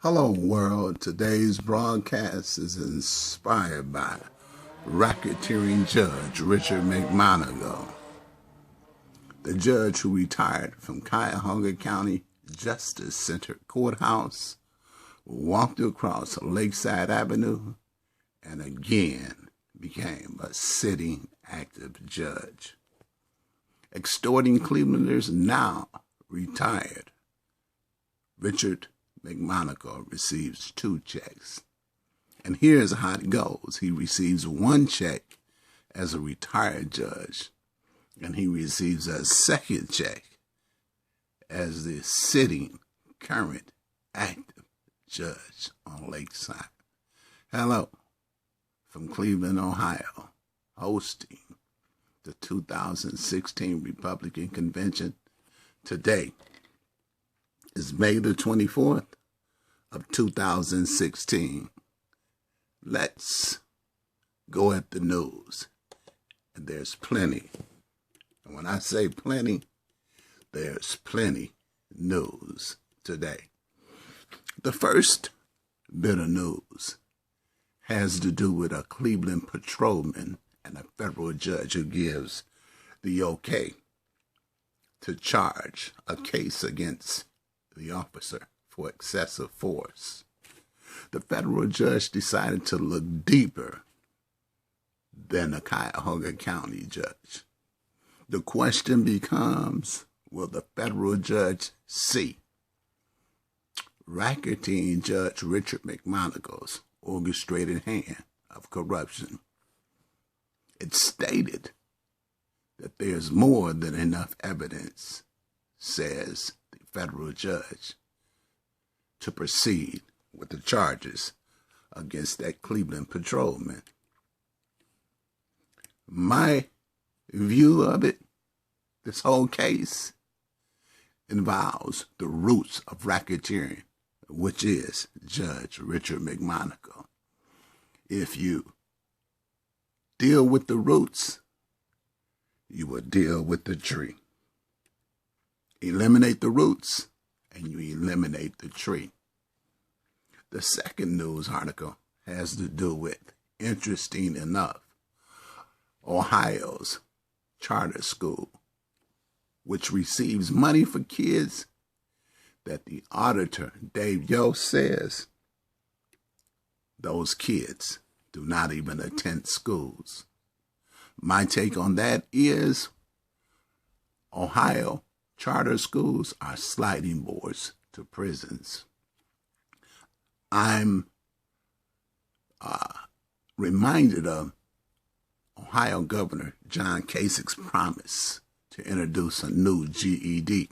Hello, world. Today's broadcast is inspired by Racketeering Judge Richard McMonagle. The judge who retired from Cuyahoga County Justice Center Courthouse walked across Lakeside Avenue and again became a sitting active judge. Extorting Clevelanders now retired, Richard McMonagle receives 2 checks. And here's how it goes. He receives 1 check as a retired judge, and he receives a 2nd check as the sitting current active judge on Lakeside. Hello from Cleveland, Ohio, hosting the 2016 Republican Convention. Today is May the 24th of 2016. Let's go at the news. And there's plenty. And when I say plenty, there's plenty news today. The first bit of news has to do with a Cleveland patrolman and a federal judge who gives the okay to charge a case against the officer for excessive force. The federal judge decided to look deeper than the Cuyahoga County judge. The question becomes, will the federal judge see Racketeering Judge Richard McMonagle's orchestrated hand of corruption? It's stated that there's more than enough evidence, says the federal judge, to proceed with the charges against that Cleveland patrolman. My view of it, this whole case involves the roots of racketeering, which is Judge Richard McMonagle. If you deal with the roots, you will deal with the tree. Eliminate the roots, and you eliminate the tree. The second news article has to do with, interesting enough, Ohio's charter school, which receives money for kids that the auditor, Dave Yost, says those kids do not even attend schools. My take on that is Ohio charter schools are sliding boards to prisons. I'm reminded of Ohio Governor John Kasich's promise to introduce a new GED.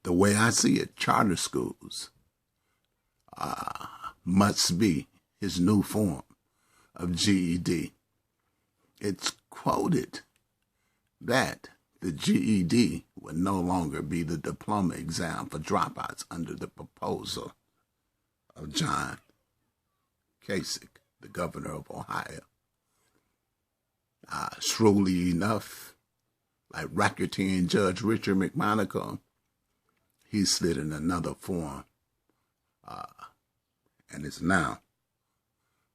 The way I see it, charter schools must be his new form of GED. It's quoted that the GED would no longer be the diploma exam for dropouts under the proposal of John Kasich, the governor of Ohio. Shrewdly enough, like Racketeering Judge Richard McMonagle, he slid in another form, and it's now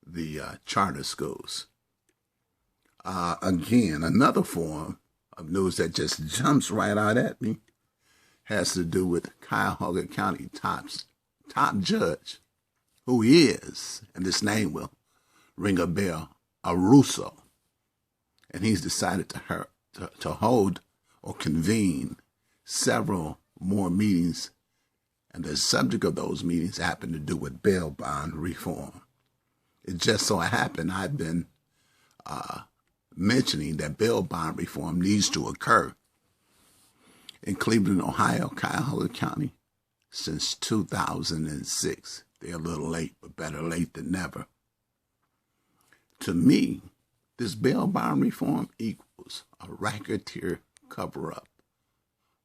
the charter schools. Again, another form of news that just jumps right out at me has to do with Cuyahoga County top judge, who is, and this name will ring a bell, Russo. And he's decided to hold or convene several more meetings, and the subject of those meetings happened to do with bail bond reform. It just so happened I've been mentioning that bail bond reform needs to occur in Cleveland, Ohio, Cuyahoga County since 2006. They're a little late, but better late than never. To me, this bail bond reform equals a racketeer cover-up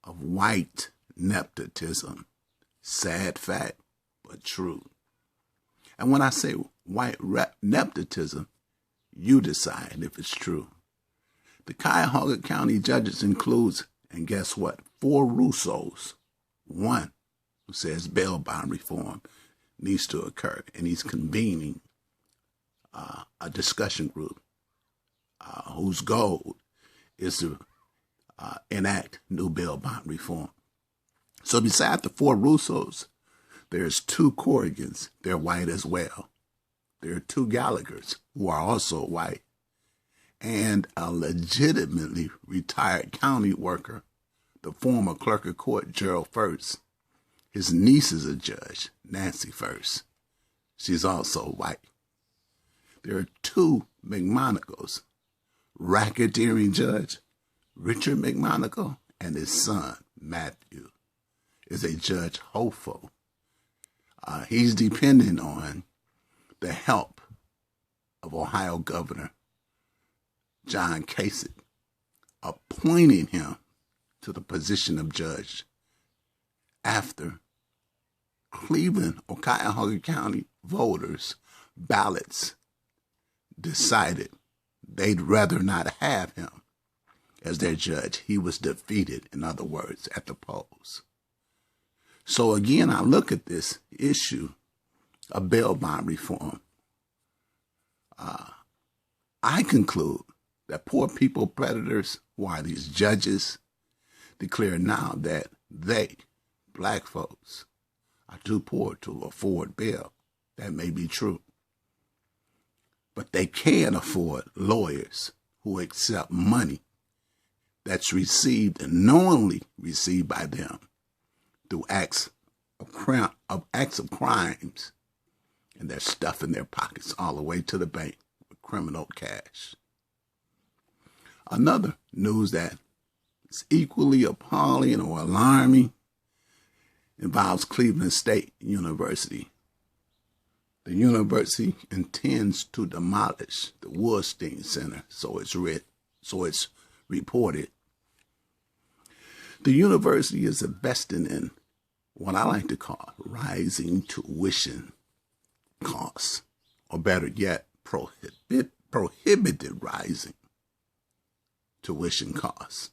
of white nepotism. Sad fact, but true. And when I say white nepotism, you decide if it's true. The Cuyahoga County judges includes, and guess what, 4 Russos. One who says bail bond reform needs to occur, and he's convening a discussion group whose goal is to enact new bail bond reform. So beside the four Russos, there's two Corrigans. They're white as well. There are two Gallaghers who are also white, and a legitimately retired county worker, the former clerk of court, Gerald First. His niece is a judge, Nancy First. She's also white. There are two McMonagles, racketeering judge Richard McMonagle and his son, Matthew, is a judge hopeful. He's depending on the help of Ohio Governor John Kasich, appointing him to the position of judge after Cleveland or Cuyahoga County voters' ballots decided they'd rather not have him as their judge. He was defeated, in other words, at the polls. So again, I look at this issue of bail bond reform. I conclude that poor people predators, who are these judges, declare now that they, black folks, are too poor to afford bail. That may be true. But they can afford lawyers who accept money that's received and knowingly received by them through acts of crimes, and they're stuffing their pockets all the way to the bank with criminal cash. Another news that is equally appalling or alarming involves Cleveland State University. The university intends to demolish the Woolstein Center, so it's reported. The university is investing in what I like to call rising tuition costs, or better yet, prohibited rising tuition costs,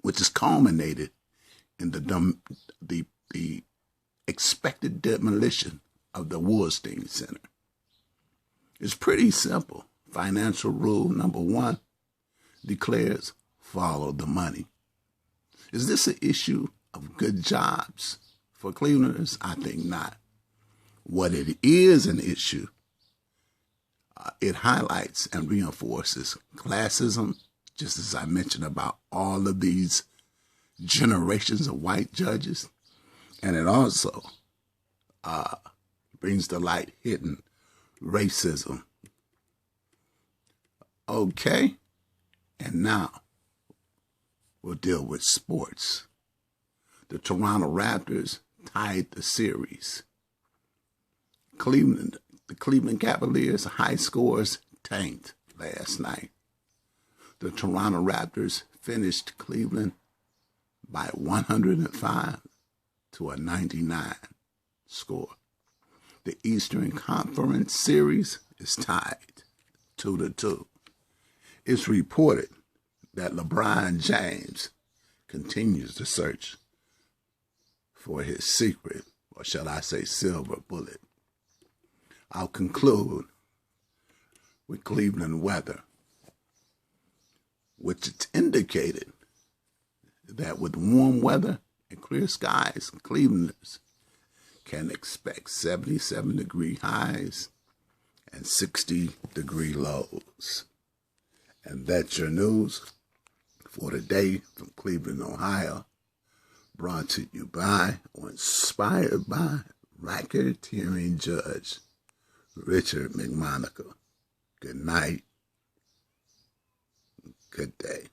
which is culminated in the expected demolition of the Woolstein Center. It's pretty simple. Financial rule number 1 declares follow the money. Is this an issue of good jobs for Clevelanders? I think not. What it is an issue, it highlights and reinforces classism, just as I mentioned about all of these generations of white judges. And it also brings to light hidden racism. Okay, and now we'll deal with sports. The Toronto Raptors tied the series. The Cleveland Cavaliers high scores tanked last night. The Toronto Raptors finished Cleveland by 105 to a 99 score. The Eastern Conference series is tied 2-2. It's reported that LeBron James continues to search for his secret, or shall I say silver bullet. I'll conclude with Cleveland weather, which it's indicated that with warm weather and clear skies, Clevelanders can expect 77-degree highs and 60-degree lows. And that's your news for today from Cleveland, Ohio, brought to you by or inspired by Racketeering Judge Richard McMonagle. Good night. Good day.